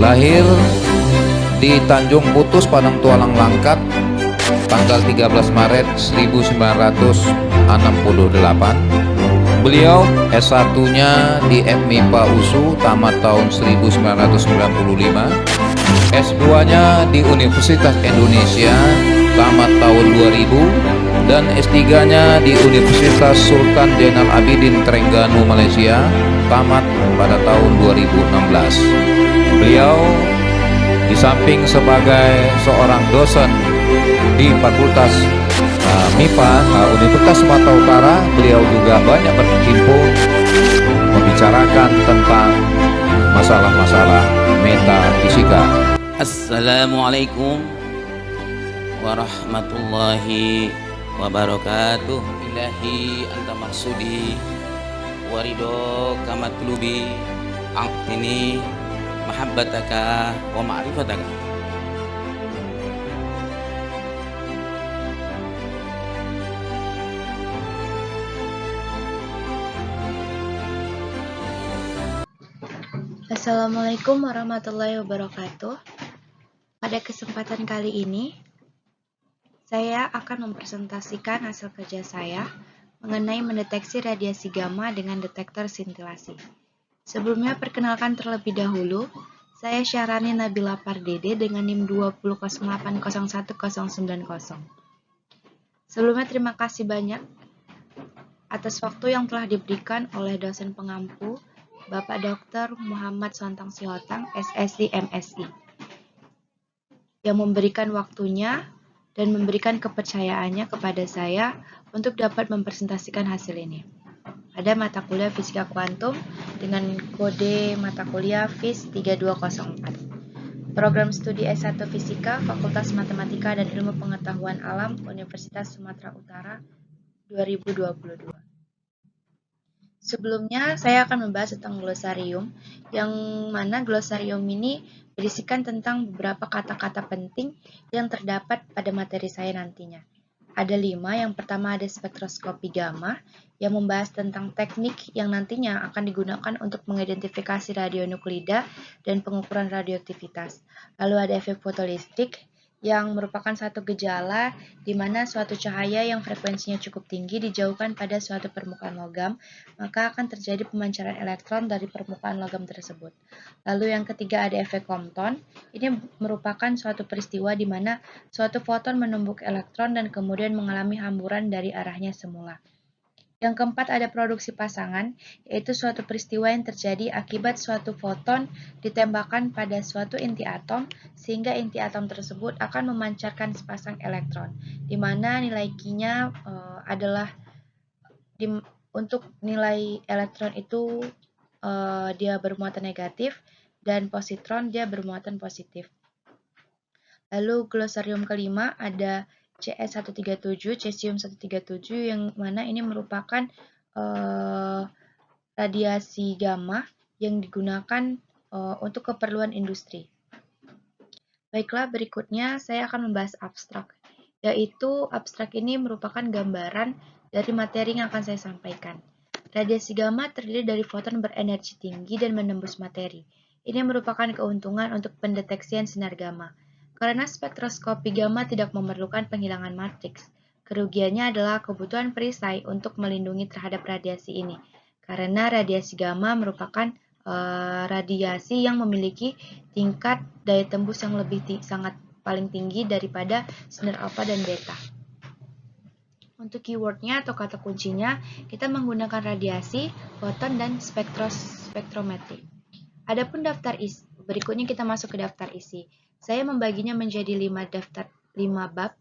Lahir di Tanjung Putus, Padang Tualang Langkat, tanggal 13 Maret 1968. Beliau S1-nya di FMIPA USU, tamat tahun 1995. S2-nya di Universitas Indonesia, tamat tahun 2000. Dan S3-nya di Universitas Sultan Zainal Abidin Terengganu, Malaysia, tamat pada tahun 2016. Beliau di samping sebagai seorang dosen di Fakultas MIPA Universitas Sumatera Utara, beliau juga banyak berkecimpung membicarakan tentang masalah-masalah metafisika. Assalamualaikum warahmatullahi wabarakatuh. Ilahi anta maksudi warido kamatlubi aqtini mahabbataka wa ma'rifataka. Assalamualaikum warahmatullahi wabarakatuh. Pada kesempatan kali ini, saya akan mempresentasikan hasil kerja saya mengenai mendeteksi radiasi gamma dengan detektor sintilasi. Sebelumnya, perkenalkan terlebih dahulu, saya Syahrani Nabila Pardede dengan NIM 208011090. Sebelumnya, terima kasih banyak atas waktu yang telah diberikan oleh dosen pengampu, Bapak Dr. Muhammad Sontang Sihotan, SSI MSI, yang memberikan waktunya dan memberikan kepercayaannya kepada saya untuk dapat mempresentasikan hasil ini. Pada mata kuliah Fisika Kuantum dengan kode mata kuliah FIS 3204. Program Studi S1 Fisika, Fakultas Matematika dan Ilmu Pengetahuan Alam, Universitas Sumatera Utara, 2022. Sebelumnya, saya akan membahas tentang glosarium, yang mana glosarium ini berisikan tentang beberapa kata-kata penting yang terdapat pada materi saya nantinya. Ada 5, yang pertama ada spektroskopi gamma, yang membahas tentang teknik yang nantinya akan digunakan untuk mengidentifikasi radionuklida dan pengukuran radioaktivitas. Lalu ada efek fotolistrik, yang merupakan satu gejala di mana suatu cahaya yang frekuensinya cukup tinggi dijauhkan pada suatu permukaan logam, maka akan terjadi pemancaran elektron dari permukaan logam tersebut. Lalu yang ketiga ada efek Compton. Ini merupakan suatu peristiwa di mana suatu foton menumbuk elektron dan kemudian mengalami hamburan dari arahnya semula. Yang keempat ada produksi pasangan, yaitu suatu peristiwa yang terjadi akibat suatu foton ditembakkan pada suatu inti atom, sehingga inti atom tersebut akan memancarkan sepasang elektron, di mana nilai Q-nya adalah untuk nilai elektron itu dia bermuatan negatif, dan positron dia bermuatan positif. Lalu glosarium kelima ada CS137, cesium-137, yang mana ini merupakan radiasi gamma yang digunakan untuk keperluan industri. Baiklah, berikutnya saya akan membahas abstrak, yaitu abstrak ini merupakan gambaran dari materi yang akan saya sampaikan. Radiasi gamma terdiri dari foton berenergi tinggi dan menembus materi. Ini merupakan keuntungan untuk pendeteksian sinar gamma. Karena spektroskopi gamma tidak memerlukan penghilangan matriks, kerugiannya adalah kebutuhan perisai untuk melindungi terhadap radiasi ini. Karena radiasi gamma merupakan radiasi yang memiliki tingkat daya tembus yang sangat paling tinggi daripada sinar alfa dan beta. Untuk keywordnya atau kata kuncinya, kita menggunakan radiasi, foton, dan spektrometri. Adapun daftar isi, berikutnya kita masuk ke daftar isi. Saya membaginya menjadi 5 bab.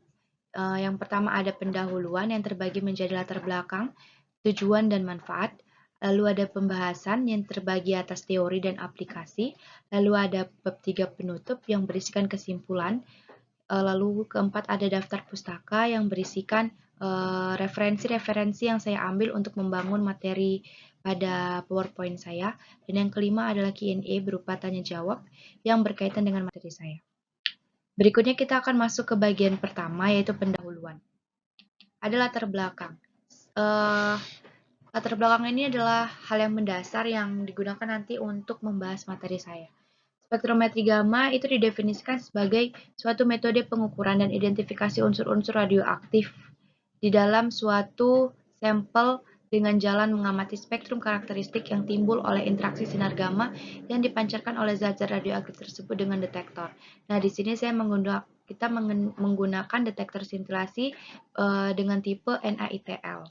Yang pertama ada pendahuluan yang terbagi menjadi latar belakang, tujuan, dan manfaat. Lalu ada pembahasan yang terbagi atas teori dan aplikasi. Lalu ada bab 3 penutup yang berisikan kesimpulan. Lalu keempat ada daftar pustaka yang berisikan referensi-referensi yang saya ambil untuk membangun materi pada PowerPoint saya. Dan yang kelima adalah Q&A berupa tanya jawab yang berkaitan dengan materi saya. Berikutnya kita akan masuk ke bagian pertama, yaitu pendahuluan. Ada latar belakang. Latar belakang ini adalah hal yang mendasar yang digunakan nanti untuk membahas materi saya. Spektrometri gamma itu didefinisikan sebagai suatu metode pengukuran dan identifikasi unsur-unsur radioaktif di dalam suatu sampel dengan jalan mengamati spektrum karakteristik yang timbul oleh interaksi sinar gamma yang dipancarkan oleh zat-zat radioaktif tersebut dengan detektor. Nah, di sini kita menggunakan detektor sintilasi dengan tipe NaITL.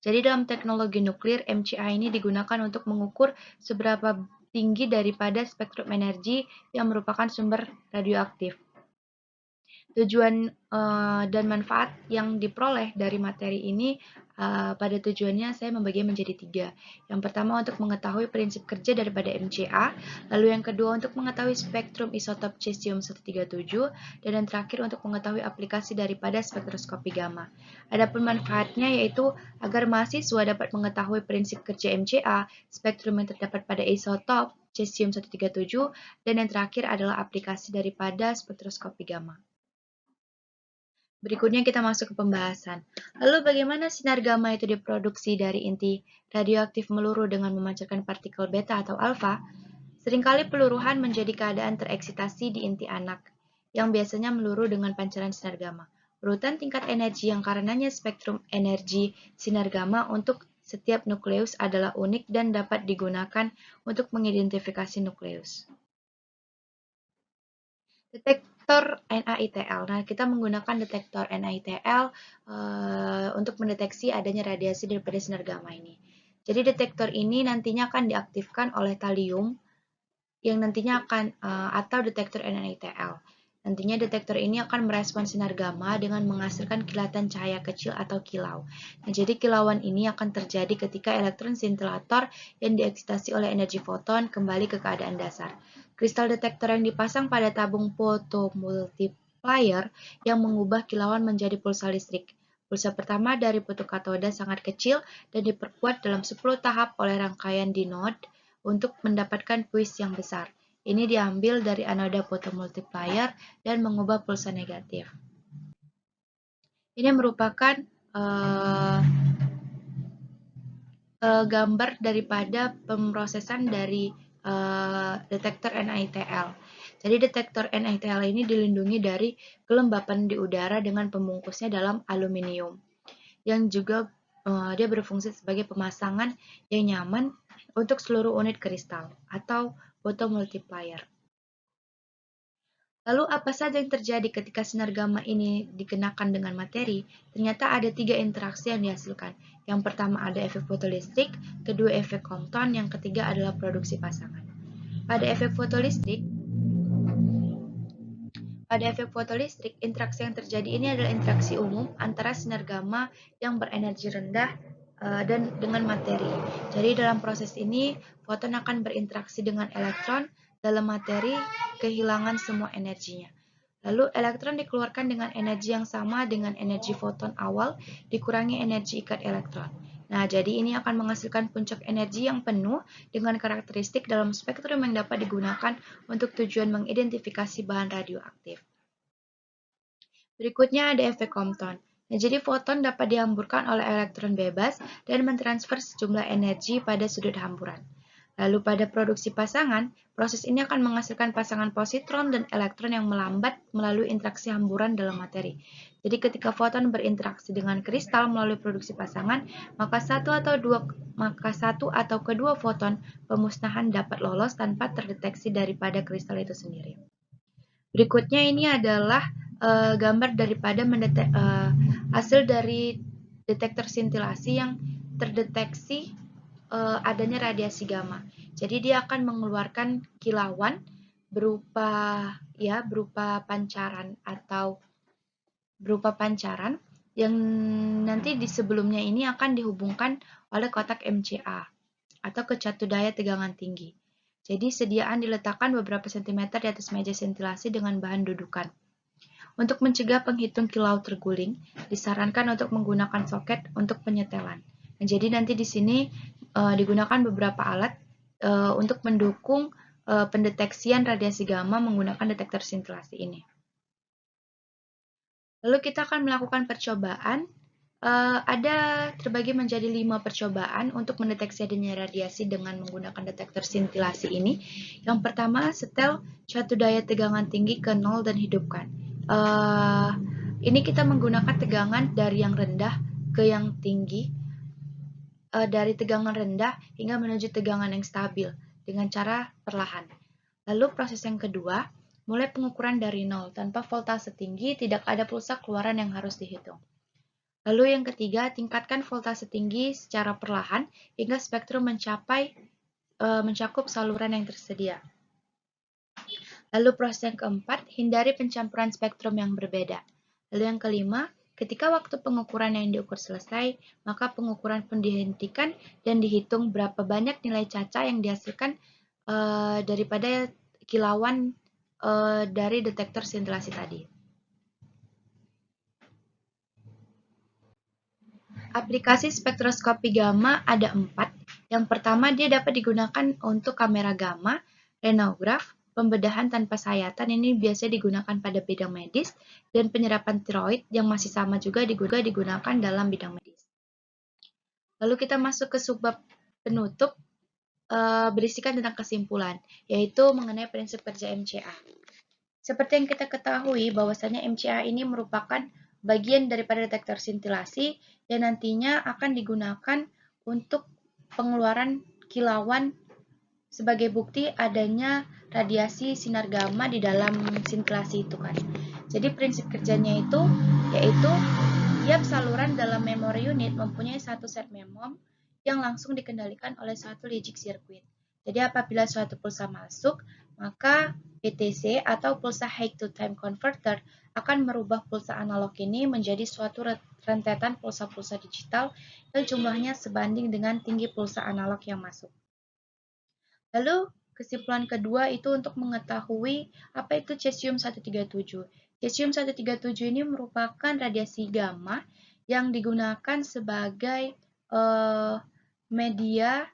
Jadi dalam teknologi nuklir, MCA ini digunakan untuk mengukur seberapa tinggi daripada spektrum energi yang merupakan sumber radioaktif. Tujuan dan manfaat yang diperoleh dari materi ini pada tujuannya saya membaginya menjadi 3. Yang pertama untuk mengetahui prinsip kerja daripada MCA, lalu yang kedua untuk mengetahui spektrum isotop cesium-137, dan yang terakhir untuk mengetahui aplikasi daripada spektroskopi gamma. Adapun manfaatnya yaitu agar mahasiswa dapat mengetahui prinsip kerja MCA, spektrum yang terdapat pada isotop cesium-137, dan yang terakhir adalah aplikasi daripada spektroskopi gamma. Berikutnya kita masuk ke pembahasan. Lalu bagaimana sinar gamma itu diproduksi dari inti radioaktif meluru dengan memancarkan partikel beta atau alfa? Seringkali peluruhan menjadi keadaan tereksitasi di inti anak, yang biasanya meluru dengan pancaran sinar gamma. Urutan tingkat energi yang karenanya spektrum energi sinar gamma untuk setiap nukleus adalah unik dan dapat digunakan untuk mengidentifikasi nukleus. Detektor NaITL. Nah, kita menggunakan detektor NaITL untuk mendeteksi adanya radiasi daripada sinar gamma ini. Jadi detektor ini nantinya akan diaktifkan oleh talium yang nantinya akan atau detektor NaITL. Nantinya detektor ini akan merespon sinar gamma dengan menghasilkan kilatan cahaya kecil atau kilau. Nah, jadi kilauan ini akan terjadi ketika elektron scintillator yang dieksitasi oleh energi foton kembali ke keadaan dasar. Kristal detektor yang dipasang pada tabung fotomultiplier yang mengubah kilauan menjadi pulsa listrik. Pulsa pertama dari putu katoda sangat kecil dan diperkuat dalam 10 tahap oleh rangkaian dinode untuk mendapatkan puis yang besar. Ini diambil dari anoda fotomultiplier dan mengubah pulsa negatif. Ini merupakan gambar daripada pemrosesan dari detektor NaITL. Jadi detektor NaITL ini dilindungi dari kelembapan di udara dengan pembungkusnya dalam aluminium, yang juga dia berfungsi sebagai pemasangan yang nyaman untuk seluruh unit kristal atau fotomultiplier. Lalu apa saja yang terjadi ketika sinar gamma ini dikenakan dengan materi? Ternyata ada 3 interaksi yang dihasilkan. Yang pertama ada efek fotolistrik, kedua efek Compton, yang ketiga adalah produksi pasangan. Pada efek fotolistrik, interaksi yang terjadi ini adalah interaksi umum antara sinar gamma yang berenergi rendah dan dengan materi. Jadi dalam proses ini, foton akan berinteraksi dengan elektron dalam materi, kehilangan semua energinya. Lalu elektron dikeluarkan dengan energi yang sama dengan energi foton awal dikurangi energi ikat elektron. Nah, jadi ini akan menghasilkan puncak energi yang penuh dengan karakteristik dalam spektrum yang dapat digunakan untuk tujuan mengidentifikasi bahan radioaktif. Berikutnya ada efek Compton. Nah, jadi foton dapat dihamburkan oleh elektron bebas dan mentransfer sejumlah energi pada sudut hamburan. Lalu pada produksi pasangan, proses ini akan menghasilkan pasangan positron dan elektron yang melambat melalui interaksi hamburan dalam materi. Jadi ketika foton berinteraksi dengan kristal melalui produksi pasangan, maka satu atau kedua foton pemusnahan dapat lolos tanpa terdeteksi daripada kristal itu sendiri. Berikutnya ini adalah gambar daripada hasil dari detektor sintilasi yang terdeteksi adanya radiasi gamma. Jadi dia akan mengeluarkan kilauan berupa pancaran yang nanti di sebelumnya ini akan dihubungkan oleh kotak MCA atau kecatu daya tegangan tinggi. Jadi sediaan diletakkan beberapa sentimeter di atas meja sintilasi dengan bahan dudukan. Untuk mencegah penghitung kilau terguling, disarankan untuk menggunakan soket untuk penyetelan. Nah, jadi nanti di sini digunakan beberapa alat untuk mendukung pendeteksian radiasi gamma menggunakan detektor sintilasi ini. Lalu kita akan melakukan percobaan Ada terbagi menjadi 5 percobaan untuk mendeteksi adanya radiasi dengan menggunakan detektor sintilasi ini. Yang pertama, setel suatu daya tegangan tinggi ke 0 dan hidupkan. Ini kita menggunakan tegangan dari yang rendah ke yang tinggi, dari tegangan rendah hingga menuju tegangan yang stabil dengan cara perlahan. Lalu proses yang kedua, mulai pengukuran dari 0 tanpa voltase tinggi, tidak ada pulsa keluaran yang harus dihitung. Lalu yang ketiga, tingkatkan voltase tinggi secara perlahan hingga spektrum mencakup saluran yang tersedia. Lalu proses yang keempat, hindari pencampuran spektrum yang berbeda. Lalu yang kelima, ketika waktu pengukuran yang diukur selesai, maka pengukuran pun dihentikan dan dihitung berapa banyak nilai caca yang dihasilkan daripada kilauan dari detektor sintilasi tadi. Aplikasi spektroskopi gamma ada 4. Yang pertama, dia dapat digunakan untuk kamera gamma, renograf, pembedahan tanpa sayatan, ini biasanya digunakan pada bidang medis, dan penyerapan tiroid yang masih sama juga digunakan dalam bidang medis. Lalu kita masuk ke subbab penutup, berisikan tentang kesimpulan, yaitu mengenai prinsip kerja MCA. Seperti yang kita ketahui, bahwasanya MCA ini merupakan bagian daripada detektor sintilasi yang nantinya akan digunakan untuk pengeluaran kilauan sebagai bukti adanya radiasi sinar gamma di dalam sintilasi itu kan. Jadi prinsip kerjanya itu yaitu tiap saluran dalam memory unit mempunyai satu set memom yang langsung dikendalikan oleh suatu logic circuit. Jadi apabila suatu pulsa masuk, maka PTC atau pulsa High to Time Converter akan merubah pulsa analog ini menjadi suatu rentetan pulsa-pulsa digital yang jumlahnya sebanding dengan tinggi pulsa analog yang masuk. Lalu kesimpulan kedua itu untuk mengetahui apa itu cesium-137. Cesium-137 ini merupakan radiasi gamma yang digunakan sebagai media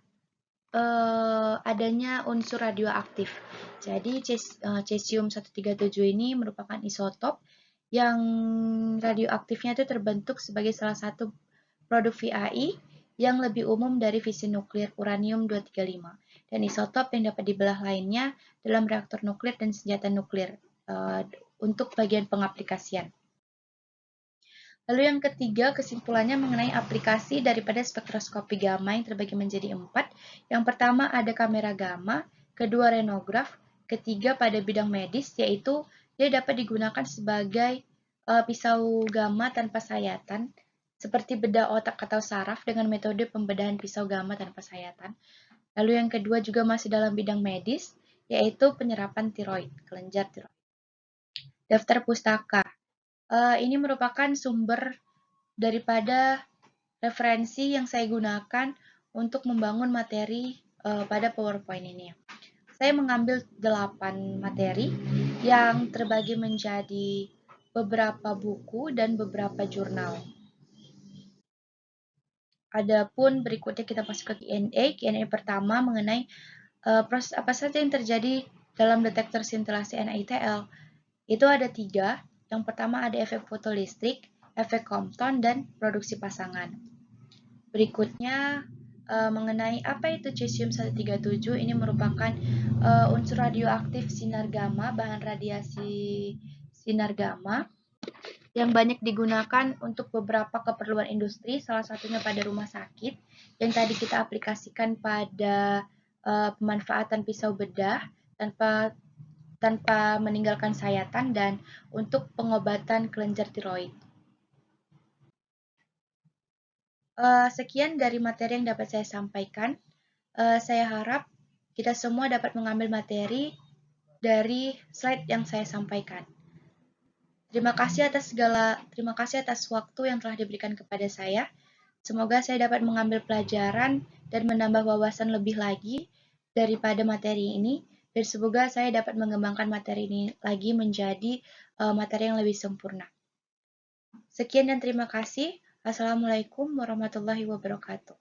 adanya unsur radioaktif. Jadi cesium-137 ini merupakan isotop yang radioaktifnya itu terbentuk sebagai salah satu produk VAI yang lebih umum dari fisi nuklir uranium-235 dan isotop yang dapat dibelah lainnya dalam reaktor nuklir dan senjata nuklir untuk bagian pengaplikasian. Lalu yang ketiga, kesimpulannya mengenai aplikasi daripada spektroskopi gamma yang terbagi menjadi 4. Yang pertama ada kamera gamma, kedua renograf, ketiga pada bidang medis, yaitu dia dapat digunakan sebagai pisau gamma tanpa sayatan, seperti bedah otak atau saraf dengan metode pembedahan pisau gamma tanpa sayatan. Lalu yang kedua juga masih dalam bidang medis, yaitu penyerapan tiroid, kelenjar tiroid. Daftar pustaka. Ini merupakan sumber daripada referensi yang saya gunakan untuk membangun materi pada PowerPoint ini. Saya mengambil 8 materi yang terbagi menjadi beberapa buku dan beberapa jurnal. Adapun berikutnya kita masuk ke Q&A. Q&A pertama mengenai proses apa saja yang terjadi dalam detektor sintilasi NITL. Itu ada 3. Yang pertama ada efek fotolistrik, efek Compton, dan produksi pasangan. Berikutnya mengenai apa itu cesium-137, ini merupakan unsur radioaktif sinar gamma, bahan radiasi sinar gamma, yang banyak digunakan untuk beberapa keperluan industri, salah satunya pada rumah sakit, yang tadi kita aplikasikan pada pemanfaatan pisau bedah tanpa meninggalkan sayatan dan untuk pengobatan kelenjar tiroid. Sekian dari materi yang dapat saya sampaikan. Saya harap kita semua dapat mengambil materi dari slide yang saya sampaikan. Terima kasih atas waktu yang telah diberikan kepada saya. Semoga saya dapat mengambil pelajaran dan menambah wawasan lebih lagi daripada materi ini. Dan semoga saya dapat mengembangkan materi ini lagi menjadi materi yang lebih sempurna. Sekian dan terima kasih. Assalamualaikum warahmatullahi wabarakatuh.